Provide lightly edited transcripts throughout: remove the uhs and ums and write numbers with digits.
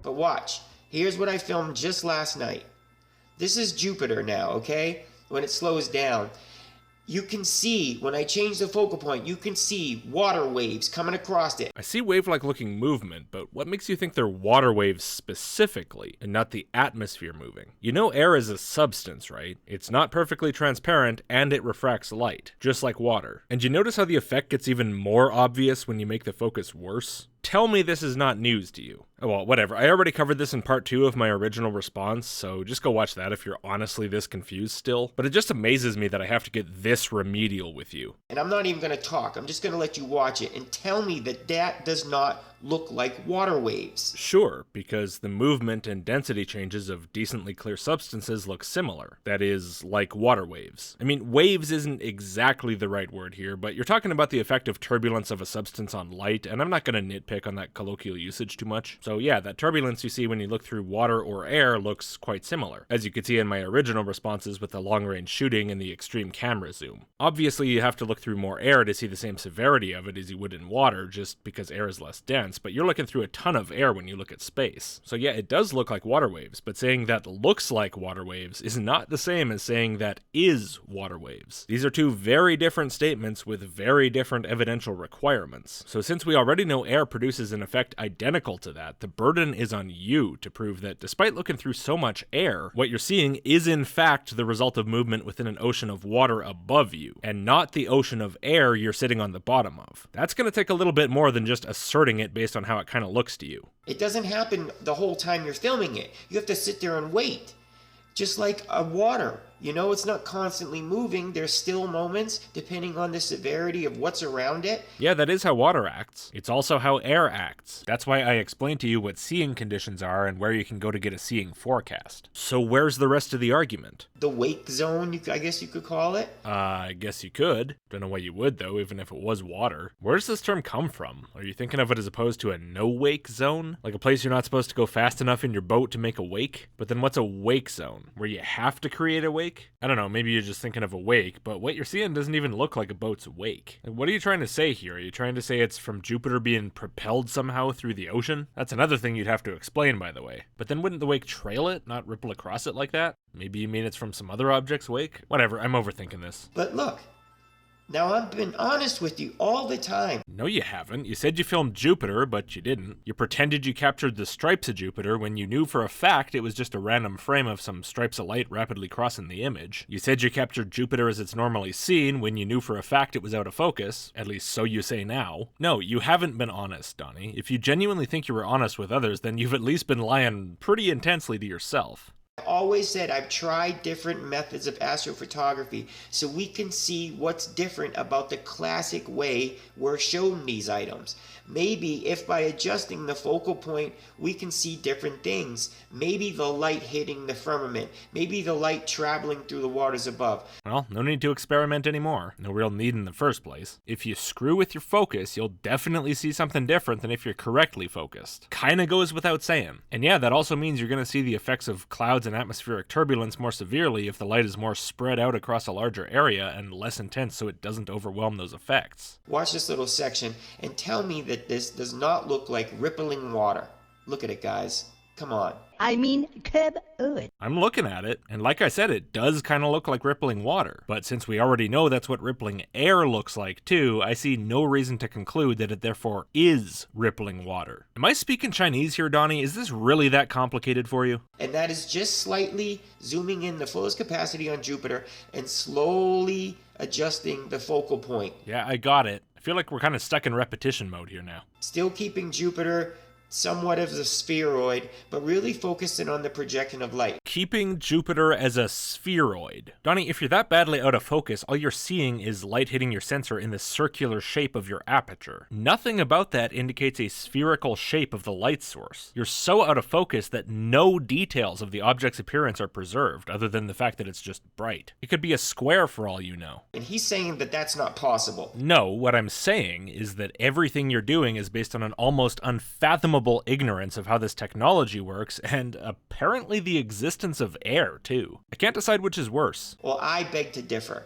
But watch, here's what I filmed just last night. This is Jupiter now, okay? When it slows down. You can see, when I change the focal point, you can see water waves coming across it. I see wave-like looking movement, but what makes you think they're water waves specifically, and not the atmosphere moving? You know air is a substance, right? It's not perfectly transparent, and it refracts light, just like water. And you notice how the effect gets even more obvious when you make the focus worse? Tell me this is not news to you. Oh, well, whatever. I already covered this in part 2 of my original response, so just go watch that if you're honestly this confused still. But it just amazes me that I have to get this remedial with you. And I'm not even going to talk. I'm just going to let you watch it and tell me that that does not look like water waves. Sure, because the movement and density changes of decently clear substances look similar. That is, like water waves. I mean, waves isn't exactly the right word here, but you're talking about the effect of turbulence of a substance on light, and I'm not going to nitpick on that colloquial usage too much. So yeah, that turbulence you see when you look through water or air looks quite similar, as you could see in my original responses with the long-range shooting and the extreme camera zoom. Obviously, you have to look through more air to see the same severity of it as you would in water, just because air is less dense, but you're looking through a ton of air when you look at space. So yeah, it does look like water waves, but saying that looks like water waves is not the same as saying that is water waves. These are two very different statements with very different evidential requirements. So since we already know air produces an effect identical to that, the burden is on you to prove that despite looking through so much air, what you're seeing is in fact the result of movement within an ocean of water above you, and not the ocean of air you're sitting on the bottom of. That's going to take a little bit more than just asserting it based on how it kind of looks to you. It doesn't happen the whole time you're filming it. You have to sit there and wait. Just like a water. You know, it's not constantly moving. There's still moments, depending on the severity of what's around it. Yeah, that is how water acts. It's also how air acts. That's why I explained to you what seeing conditions are and where you can go to get a seeing forecast. So where's the rest of the argument? The wake zone, I guess you could call it. I guess you could. Don't know why you would, though, even if it was water. Where does this term come from? Are you thinking of it as opposed to a no-wake zone? Like a place you're not supposed to go fast enough in your boat to make a wake? But then what's a wake zone? Where you have to create a wake? I don't know, maybe you're just thinking of a wake, but what you're seeing doesn't even look like a boat's wake. What are you trying to say here? Are you trying to say it's from Jupiter being propelled somehow through the ocean? That's another thing you'd have to explain, by the way. But then wouldn't the wake trail it, not ripple across it like that? Maybe you mean it's from some other object's wake? Whatever, I'm overthinking this. But look, now I've been honest with you all the time. No, you haven't. You said you filmed Jupiter, but you didn't. You pretended you captured the stripes of Jupiter when you knew for a fact it was just a random frame of some stripes of light rapidly crossing the image. You said you captured Jupiter as it's normally seen when you knew for a fact it was out of focus, at least so you say now. No, you haven't been honest, Donny. If you genuinely think you were honest with others, then you've at least been lying pretty intensely to yourself. I always said I've tried different methods of astrophotography so we can see what's different about the classic way we're shown these items. Maybe if by adjusting the focal point we can see different things. Maybe the light hitting the firmament. Maybe the light traveling through the waters above. Well, no need to experiment anymore. No real need in the first place. If you screw with your focus, you'll definitely see something different than if you're correctly focused. Kinda goes without saying. And yeah, that also means you're gonna see the effects of clouds and atmospheric turbulence more severely if the light is more spread out across a larger area and less intense so it doesn't overwhelm those effects. Watch this little section and tell me that this does not look like rippling water. Look at it, guys. Come on. I mean, come on. I'm looking at it, and like I said, it does kind of look like rippling water. But since we already know that's what rippling air looks like too, I see no reason to conclude that it therefore is rippling water. Am I speaking Chinese here, Donny? Is this really that complicated for you? And that is just slightly zooming in the fullest capacity on Jupiter and slowly adjusting the focal point. Yeah, I got it. I feel like we're kind of stuck in repetition mode here now. Still keeping Jupiter somewhat as a spheroid, but really focusing on the projection of light. Keeping Jupiter as a spheroid. Donny, if you're that badly out of focus, all you're seeing is light hitting your sensor in the circular shape of your aperture. Nothing about that indicates a spherical shape of the light source. You're so out of focus that no details of the object's appearance are preserved, other than the fact that it's just bright. It could be a square for all you know. And he's saying that that's not possible. No, what I'm saying is that everything you're doing is based on an almost unfathomable ignorance of how this technology works, and apparently the existence of air, too. I can't decide which is worse. Well, I beg to differ.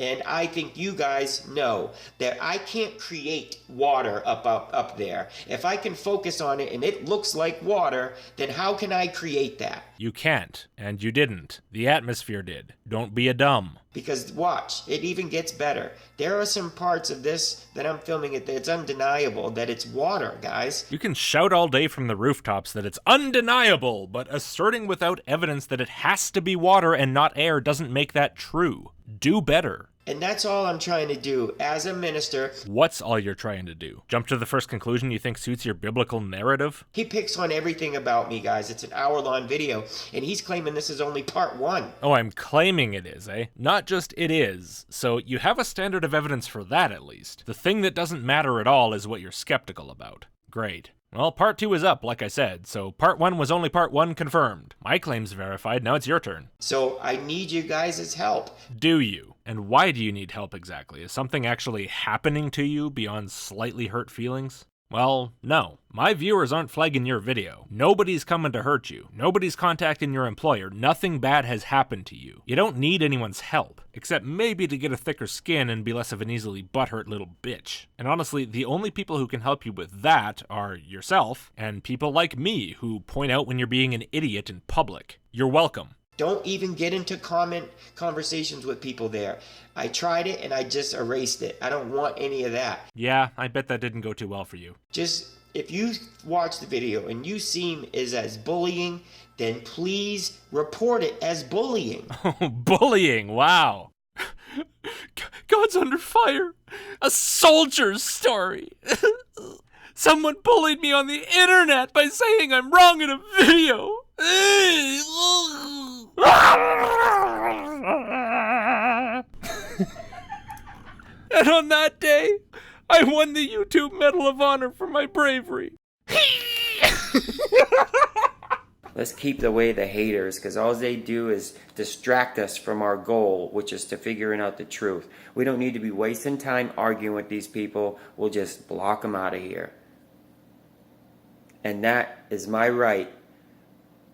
And I think you guys know that I can't create water up there. If I can focus on it and it looks like water, then how can I create that? You can't, and you didn't. The atmosphere did. Don't be a dumb. Because watch, it even gets better. There are some parts of this that I'm filming it that it's undeniable that it's water, guys. You can shout all day from the rooftops that it's undeniable, but asserting without evidence that it has to be water and not air doesn't make that true. Do better. And that's all I'm trying to do as a minister. What's all you're trying to do? Jump to the first conclusion you think suits your biblical narrative? He picks on everything about me, guys. It's an hour-long video, and he's claiming this is only part 1. Oh, I'm claiming it is, eh? Not just it is. So you have a standard of evidence for that, at least. The thing that doesn't matter at all is what you're skeptical about. Great. Well, part 2 is up, like I said, so part 1 was only part 1 confirmed. My claim's verified, now it's your turn. So I need you guys' help. Do you? And why do you need help exactly? Is something actually happening to you beyond slightly hurt feelings? Well, no. My viewers aren't flagging your video. Nobody's coming to hurt you. Nobody's contacting your employer. Nothing bad has happened to you. You don't need anyone's help, except maybe to get a thicker skin and be less of an easily butthurt little bitch. And honestly, the only people who can help you with that are yourself and people like me who point out when you're being an idiot in public. You're welcome. Don't even get into conversations with people there. I tried it and I just erased it. I don't want any of that. Yeah, I bet that didn't go too well for you. Just, if you watch the video and you seem as bullying, then please report it as bullying. Oh, bullying, wow. God's under fire. A soldier's story. Someone bullied me on the internet by saying I'm wrong in a video. And on that day, I won the YouTube Medal of Honor for my bravery. Let's keep away the haters, because all they do is distract us from our goal, which is to figuring out the truth. We don't need to be wasting time arguing with these people. We'll just block them out of here. And that is my right,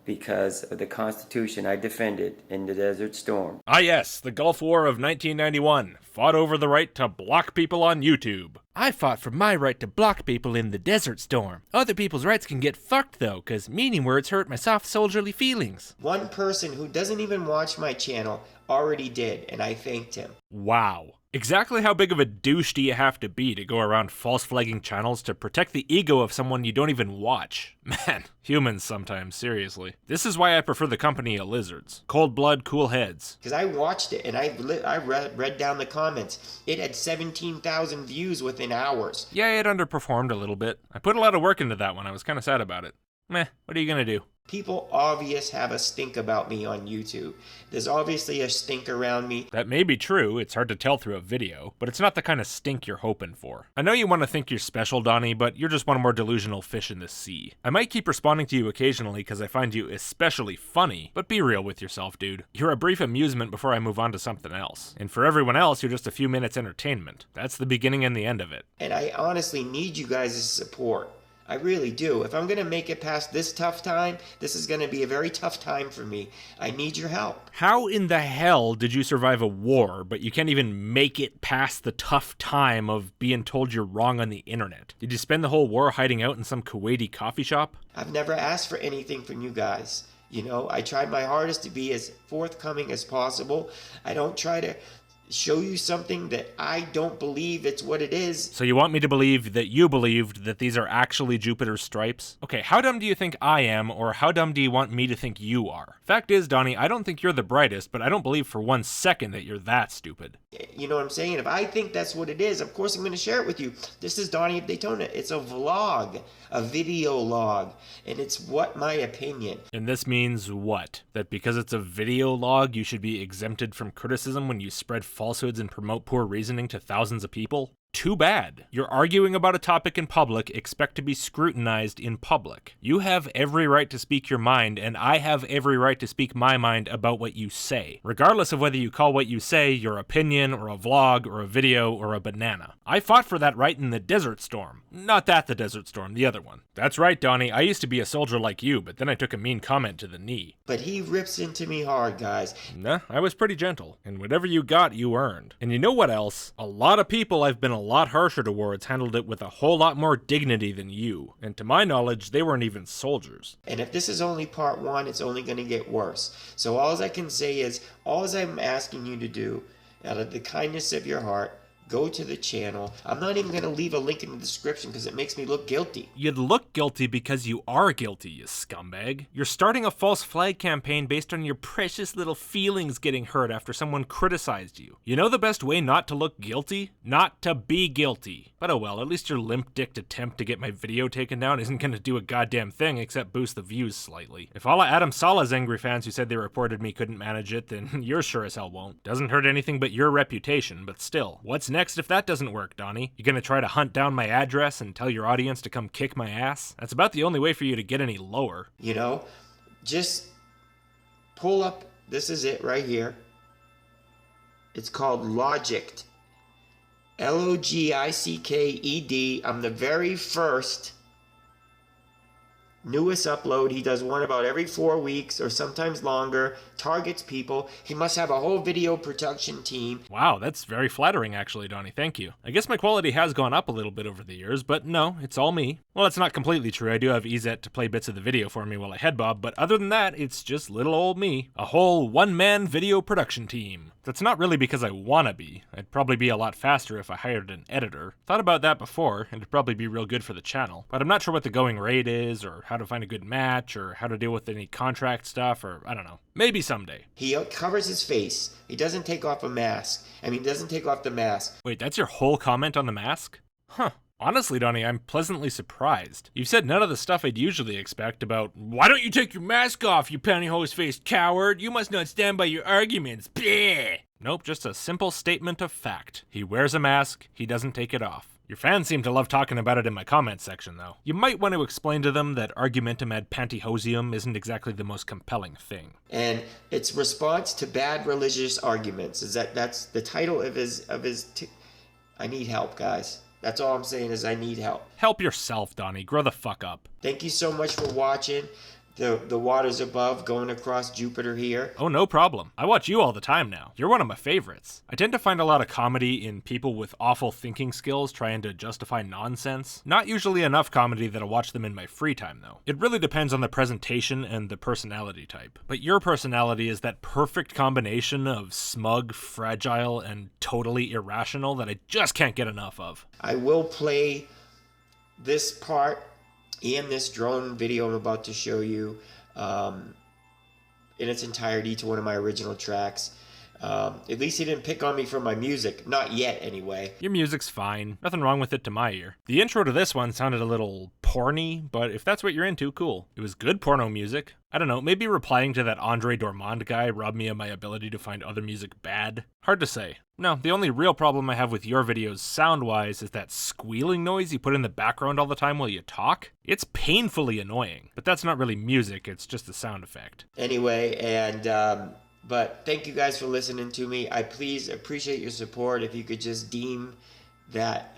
because of the Constitution I defended in the Desert Storm. Ah yes, the Gulf War of 1991. Fought over the right to block people on YouTube. I fought for my right to block people in the Desert Storm. Other people's rights can get fucked though, cause meaning words hurt my soft soldierly feelings. One person who doesn't even watch my channel already did, and I thanked him. Wow. Exactly how big of a douche do you have to be to go around false flagging channels to protect the ego of someone you don't even watch? Man, humans sometimes, seriously. This is why I prefer the company of lizards. Cold blood, cool heads. Because I watched it and I read down the comments. It had 17,000 views within hours. Yeah, it underperformed a little bit. I put a lot of work into that one. I was kind of sad about it. Meh, what are you gonna do? People obvious have a stink about me on YouTube. There's obviously a stink around me. That may be true, it's hard to tell through a video, but it's not the kind of stink you're hoping for. I know you want to think you're special, Donny, but you're just one more delusional fish in the sea. I might keep responding to you occasionally because I find you especially funny, but be real with yourself, dude. You're a brief amusement before I move on to something else. And for everyone else, you're just a few minutes entertainment. That's the beginning and the end of it. And I honestly need you guys' support. I really do. If I'm going to make it past this tough time, this is going to be a very tough time for me. I need your help. How in the hell did you survive a war, but you can't even make it past the tough time of being told you're wrong on the internet? Did you spend the whole war hiding out in some Kuwaiti coffee shop? I've never asked for anything from you guys. You know, I tried my hardest to be as forthcoming as possible. I don't try to show you something that I don't believe it's what it is. So you want me to believe that you believed that these are actually Jupiter's stripes? Okay, how dumb do you think I am, or how dumb do you want me to think you are? Fact is, Donny, I don't think you're the brightest, but I don't believe for 1 second that you're that stupid. You know what I'm saying? If I think that's what it is, of course I'm going to share it with you. This is Donny of Daytona. It's a vlog, a video log, and it's what my opinion. And this means what? That because it's a video log, you should be exempted from criticism when you spread falsehoods and promote poor reasoning to thousands of people? Too bad. You're arguing about a topic in public, expect to be scrutinized in public. You have every right to speak your mind, and I have every right to speak my mind about what you say, regardless of whether you call what you say your opinion, or a vlog, or a video, or a banana. I fought for that right in the Desert Storm. Not the Desert Storm, the other one. That's right, Donny, I used to be a soldier like you, but then I took a mean comment to the knee. But he rips into me hard, guys. Nah, I was pretty gentle, and whatever you got, you earned. And you know what else? A lot of people I've been a lot harsher towards handled it with a whole lot more dignity than you, and to my knowledge, they weren't even soldiers. And if this is only part one, it's only going to get worse. So all I can say is, all I'm asking you to do, out of the kindness of your heart, go to the channel. I'm not even going to leave a link in the description because it makes me look guilty. You'd look guilty because you are guilty, you scumbag. You're starting a false flag campaign based on your precious little feelings getting hurt after someone criticized you. You know the best way not to look guilty? Not to be guilty. But oh well, at least your limp-dicked attempt to get my video taken down isn't going to do a goddamn thing except boost the views slightly. If all of Adam Salah's angry fans who said they reported me couldn't manage it, then yours sure as hell won't. Doesn't hurt anything but your reputation, but still. What's next if that doesn't work, Donny? You gonna try to hunt down my address and tell your audience to come kick my ass? That's about the only way for you to get any lower. You know, just pull up, this is it right here. It's called Logicked. Logicked. I'm the very first, newest upload. He does one about every 4 weeks or sometimes longer, targets people. He must have a whole video production team. Wow, that's very flattering actually, Donny, thank you. I guess my quality has gone up a little bit over the years, but no, it's all me. Well, that's not completely true. I do have Ezet to play bits of the video for me while I head bob, but other than that, it's just little old me. A whole one-man video production team. That's not really because I wanna be. I'd probably be a lot faster if I hired an editor. Thought about that before, and it'd probably be real good for the channel, but I'm not sure what the going rate is, or how to find a good match, or how to deal with any contract stuff, or I don't know. Maybe someday. He covers his face. He doesn't take off a mask. Doesn't take off the mask. Wait, that's your whole comment on the mask? Huh. Honestly, Donny, I'm pleasantly surprised. You've said none of the stuff I'd usually expect about, why don't you take your mask off, you pantyhose-faced coward? You must not stand by your arguments. Bleh! Nope, just a simple statement of fact. He wears a mask, he doesn't take it off. Your fans seem to love talking about it in my comments section, though. You might want to explain to them that argumentum ad pantyhosium isn't exactly the most compelling thing. And it's response to bad religious arguments. That's the title of his I need help, guys. That's all I'm saying is I need help. Help yourself, Donny. Grow the fuck up. Thank you so much for watching. The waters above going across Jupiter here. Oh, no problem. I watch you all the time now. You're one of my favorites. I tend to find a lot of comedy in people with awful thinking skills trying to justify nonsense. Not usually enough comedy that I'll watch them in my free time, though. It really depends on the presentation and the personality type. But your personality is that perfect combination of smug, fragile, and totally irrational that I just can't get enough of. I will play this part and this drone video I'm about to show you in its entirety to one of my original tracks. At least he didn't pick on me for my music. Not yet, anyway. Your music's fine. Nothing wrong with it to my ear. The intro to this one sounded a little porny, but if that's what you're into, cool. It was good porno music. I don't know, maybe replying to that Andre Dormand guy robbed me of my ability to find other music bad? Hard to say. No, the only real problem I have with your videos sound-wise is that squealing noise you put in the background all the time while you talk. It's painfully annoying, but that's not really music, it's just a sound effect. Anyway, but thank you guys for listening to me. I please appreciate your support if you could just deem that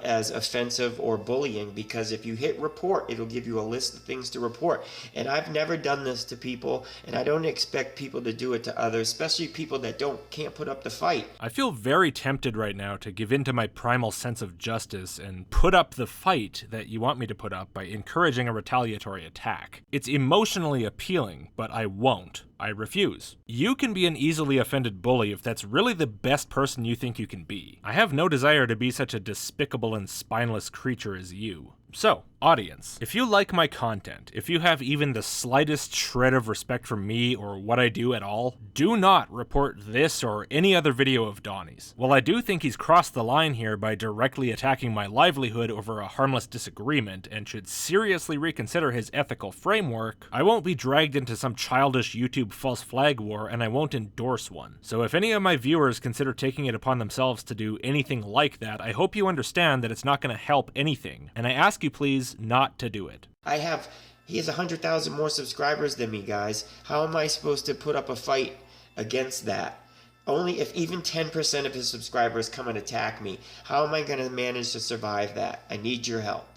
as offensive or bullying, because if you hit report, it'll give you a list of things to report. And I've never done this to people, and I don't expect people to do it to others, especially people that can't put up the fight. I feel very tempted right now to give in to my primal sense of justice and put up the fight that you want me to put up by encouraging a retaliatory attack. It's emotionally appealing, but I won't. I refuse. You can be an easily offended bully if that's really the best person you think you can be. I have no desire to be such a despicable and spineless creature as you. So, audience, if you like my content, if you have even the slightest shred of respect for me or what I do at all, do not report this or any other video of Donny's. While I do think he's crossed the line here by directly attacking my livelihood over a harmless disagreement and should seriously reconsider his ethical framework, I won't be dragged into some childish YouTube false flag war, and I won't endorse one. So if any of my viewers consider taking it upon themselves to do anything like that, I hope you understand that it's not going to help anything, and I ask you please not to do it. He has 100,000 more subscribers than me, guys. How am I supposed to put up a fight against that? Only if even 10% of his subscribers come and attack me. How am I going to manage to survive that? I need your help.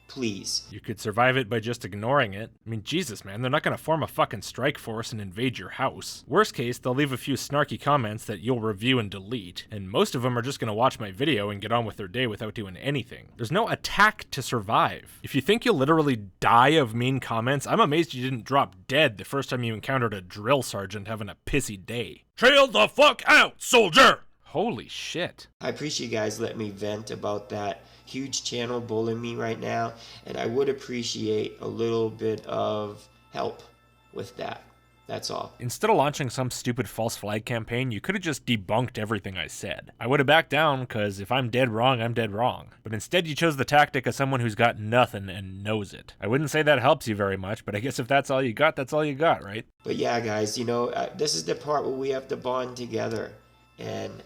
Please. You could survive it by just ignoring it. I mean, Jesus, man, they're not gonna form a fucking strike force and invade your house. Worst case, they'll leave a few snarky comments that you'll review and delete, and most of them are just gonna watch my video and get on with their day without doing anything. There's no attack to survive. If you think you'll literally die of mean comments, I'm amazed you didn't drop dead the first time you encountered a drill sergeant having a pissy day. Chill the fuck out, soldier! Holy shit. I appreciate you guys letting me vent about that huge channel bullying me right now, and I would appreciate a little bit of help with that. That's all. Instead of launching some stupid false flag campaign, you could have just debunked everything I said. I would have backed down, because if I'm dead wrong, I'm dead wrong. But instead you chose the tactic of someone who's got nothing and knows it. I wouldn't say that helps you very much, but I guess if that's all you got, that's all you got, right? But yeah, guys, this is the part where we have to bond together, and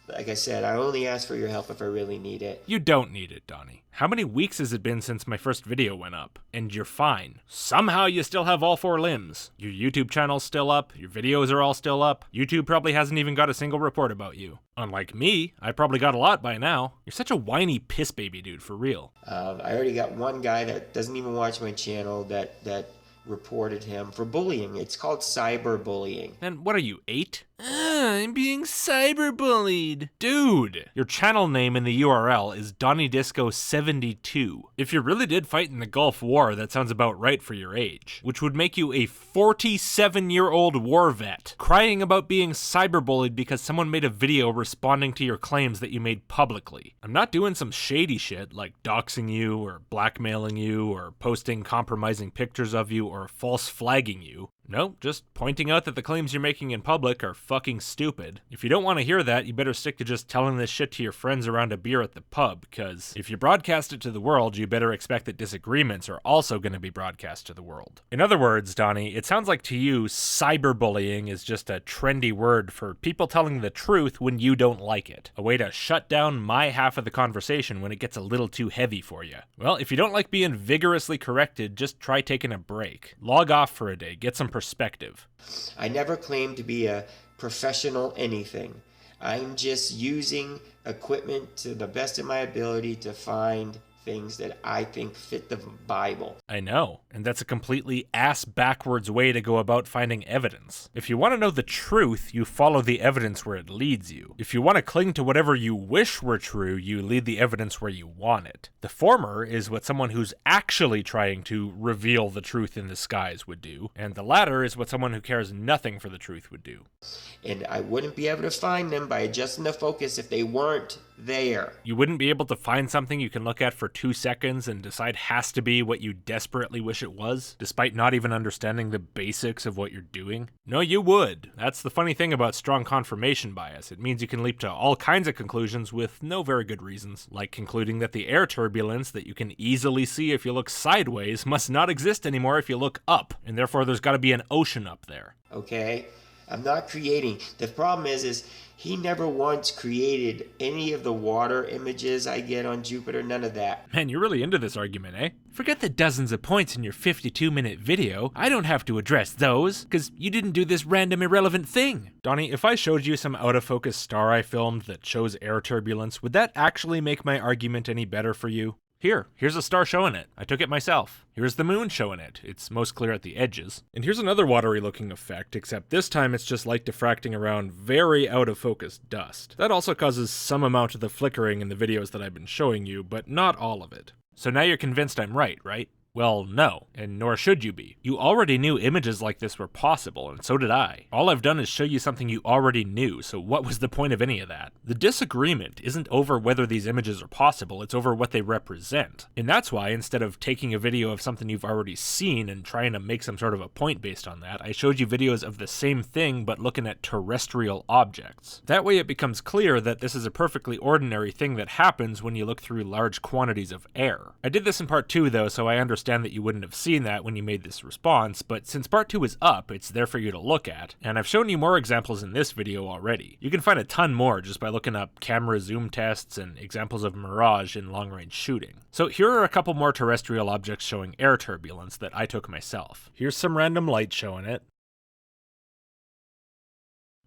like I said, I only ask for your help if I really need it. You don't need it, Donny. How many weeks has it been since my first video went up? And you're fine. Somehow you still have all 4 limbs. Your YouTube channel's still up, your videos are all still up. YouTube probably hasn't even got a single report about you. Unlike me, I probably got a lot by now. You're such a whiny piss baby dude, for real. I already got one guy that doesn't even watch my channel that reported him for bullying. It's called cyberbullying. And what are you, 8? I'm being cyberbullied. Dude, your channel name in the URL is DonnyDisco72. If you really did fight in the Gulf War, that sounds about right for your age, which would make you a 47-year-old war vet, crying about being cyberbullied because someone made a video responding to your claims that you made publicly. I'm not doing some shady shit like doxing you or blackmailing you or posting compromising pictures of you or false flagging you. No, just pointing out that the claims you're making in public are fucking stupid. If you don't want to hear that, you better stick to just telling this shit to your friends around a beer at the pub, because if you broadcast it to the world, you better expect that disagreements are also going to be broadcast to the world. In other words, Donny, it sounds like to you, cyberbullying is just a trendy word for people telling the truth when you don't like it. A way to shut down my half of the conversation when it gets a little too heavy for you. Well, if you don't like being vigorously corrected, just try taking a break. Log off for a day, get some perspective. I never claimed to be a professional anything. I'm just using equipment to the best of my ability to find things that I think fit the Bible. I know, and that's a completely ass-backwards way to go about finding evidence. If you want to know the truth, you follow the evidence where it leads you. If you want to cling to whatever you wish were true, you lead the evidence where you want it. The former is what someone who's actually trying to reveal the truth in the skies would do, and the latter is what someone who cares nothing for the truth would do. And I wouldn't be able to find them by adjusting the focus if they weren't there. You wouldn't be able to find something you can look at for 2 seconds and decide has to be what you desperately wish it was, despite not even understanding the basics of what you're doing? No, you would. That's the funny thing about strong confirmation bias. It means you can leap to all kinds of conclusions with no very good reasons, like concluding that the air turbulence that you can easily see if you look sideways must not exist anymore if you look up, and therefore there's got to be an ocean up there. Okay? I'm not creating. The problem is he never once created any of the water images I get on Jupiter, none of that. Man, you're really into this argument, eh? Forget the dozens of points in your 52-minute video. I don't have to address those, because you didn't do this random irrelevant thing. Donny, if I showed you some out-of-focus star I filmed that shows air turbulence, would that actually make my argument any better for you? Here's a star showing it. I took it myself. Here's the moon showing it. It's most clear at the edges. And here's another watery looking effect, except this time it's just light diffracting around very out of focus dust. That also causes some amount of the flickering in the videos that I've been showing you, but not all of it. So now you're convinced I'm right? Well, no, and nor should you be. You already knew images like this were possible, and so did I. All I've done is show you something you already knew, so what was the point of any of that? The disagreement isn't over whether these images are possible, it's over what they represent. And that's why, instead of taking a video of something you've already seen and trying to make some sort of a point based on that, I showed you videos of the same thing but looking at terrestrial objects. That way it becomes clear that this is a perfectly ordinary thing that happens when you look through large quantities of air. I did this in part 2 though, so I understand that you wouldn't have seen that when you made this response, but since part 2 is up, it's there for you to look at, and I've shown you more examples in this video already. You can find a ton more just by looking up camera zoom tests and examples of mirage in long-range shooting. So here are a couple more terrestrial objects showing air turbulence that I took myself. Here's some random light showing it.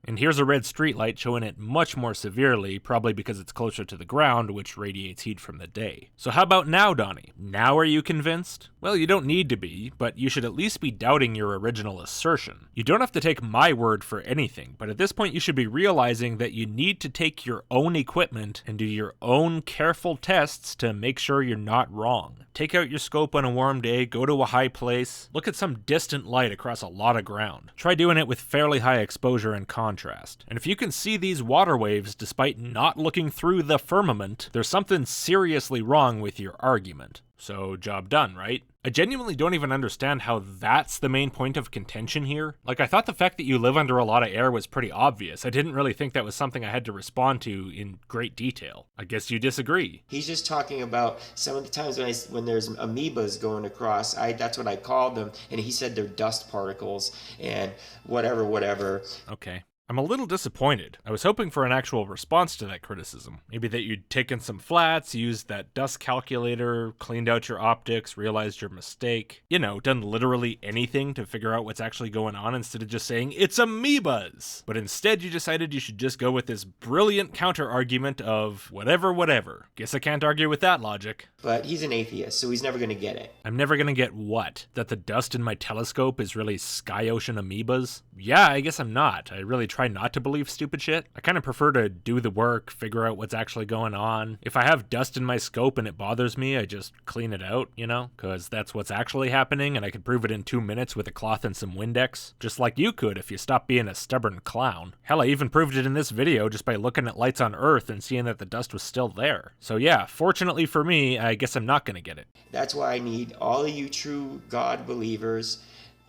And here's a red streetlight showing it much more severely, probably because it's closer to the ground, which radiates heat from the day. So how about now, Donny? Now are you convinced? Well, you don't need to be, but you should at least be doubting your original assertion. You don't have to take my word for anything, but at this point you should be realizing that you need to take your own equipment and do your own careful tests to make sure you're not wrong. Take out your scope on a warm day, go to a high place, look at some distant light across a lot of ground. Try doing it with fairly high exposure and contrast. And if you can see these water waves despite not looking through the firmament, there's something seriously wrong with your argument. So, job done, right? I genuinely don't even understand how that's the main point of contention here. Like, I thought the fact that you live under a lot of air was pretty obvious. I didn't really think that was something I had to respond to in great detail. I guess you disagree. He's just talking about some of the times when there's amoebas going across. That's what I called them, and he said they're dust particles and whatever. Okay. I'm a little disappointed. I was hoping for an actual response to that criticism. Maybe that you'd taken some flats, used that dust calculator, cleaned out your optics, realized your mistake. You know, done literally anything to figure out what's actually going on instead of just saying, it's amoebas! But instead you decided you should just go with this brilliant counter-argument of whatever. Guess I can't argue with that logic. But he's an atheist, so he's never gonna get it. I'm never gonna get what? That the dust in my telescope is really sky-ocean amoebas? Yeah, I guess I'm not. I really try not to believe stupid shit. I kind of prefer to do the work, figure out what's actually going on. If I have dust in my scope and it bothers me, I just clean it out, you know? Because that's what's actually happening, and I could prove it in 2 minutes with a cloth and some Windex. Just like you could if you stopped being a stubborn clown. Hell, I even proved it in this video just by looking at lights on Earth and seeing that the dust was still there. So yeah, fortunately for me, I guess I'm not gonna get it. That's why I need all of you true God believers,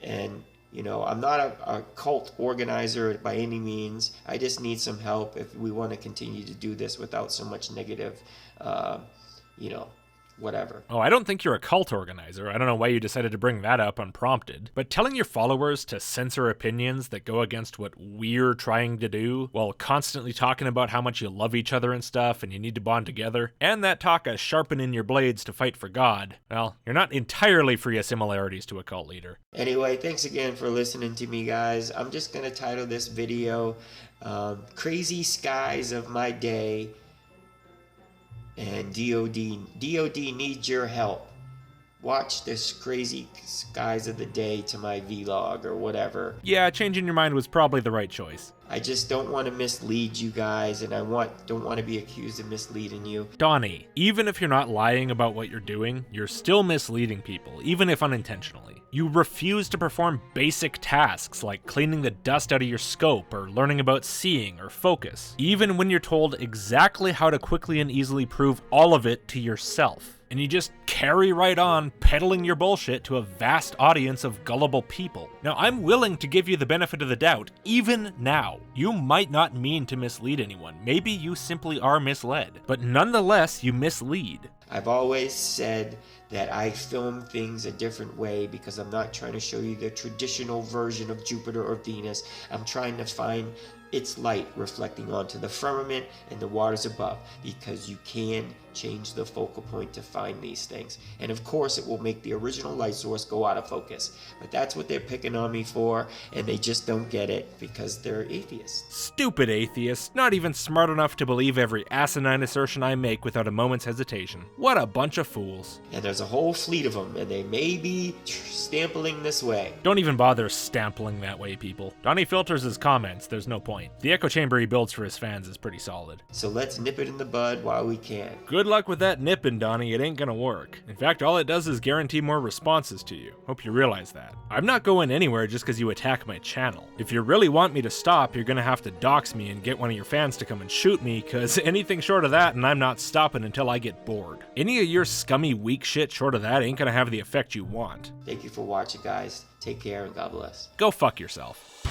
and you know, I'm not a cult organizer by any means. I just need some help if we want to continue to do this without so much negative, whatever. Oh, I don't think you're a cult organizer. I don't know why you decided to bring that up unprompted. But telling your followers to censor opinions that go against what we're trying to do, while constantly talking about how much you love each other and stuff and you need to bond together, and that talk of sharpening your blades to fight for God, well, you're not entirely free of similarities to a cult leader. Anyway, thanks again for listening to me, guys. I'm just going to title this video, Crazy Skies of My Day. And DOD needs your help. Watch this crazy skies of the day to my vlog or whatever. Yeah, changing your mind was probably the right choice. I just don't want to mislead you guys, and don't want to be accused of misleading you. Donny, even if you're not lying about what you're doing, you're still misleading people, even if unintentionally. You refuse to perform basic tasks like cleaning the dust out of your scope or learning about seeing or focus, even when you're told exactly how to quickly and easily prove all of it to yourself. And you just carry right on peddling your bullshit to a vast audience of gullible people. Now, I'm willing to give you the benefit of the doubt, even now. You might not mean to mislead anyone. Maybe you simply are misled. But nonetheless, you mislead. I've always said that I film things a different way because I'm not trying to show you the traditional version of Jupiter or Venus. I'm trying to find its light reflecting onto the firmament and the waters above, because you can change the focal point to find these things. And of course it will make the original light source go out of focus. But that's what they're picking on me for, and they just don't get it because they're atheists. Stupid atheists, not even smart enough to believe every asinine assertion I make without a moment's hesitation. What a bunch of fools. And there's a whole fleet of them, and they may be stampling this way. Don't even bother stampling that way, people. Donny filters his comments, there's no point. The echo chamber he builds for his fans is pretty solid. So let's nip it in the bud while we can. Good luck with that nipping, Donny, it ain't gonna work. In fact, all it does is guarantee more responses to you. Hope you realize that. I'm not going anywhere just because you attack my channel. If you really want me to stop, you're gonna have to dox me and get one of your fans to come and shoot me, cause anything short of that and I'm not stopping until I get bored. Any of your scummy weak shit short of that ain't gonna have the effect you want. Thank you for watching, guys. Take care and God bless. Go fuck yourself.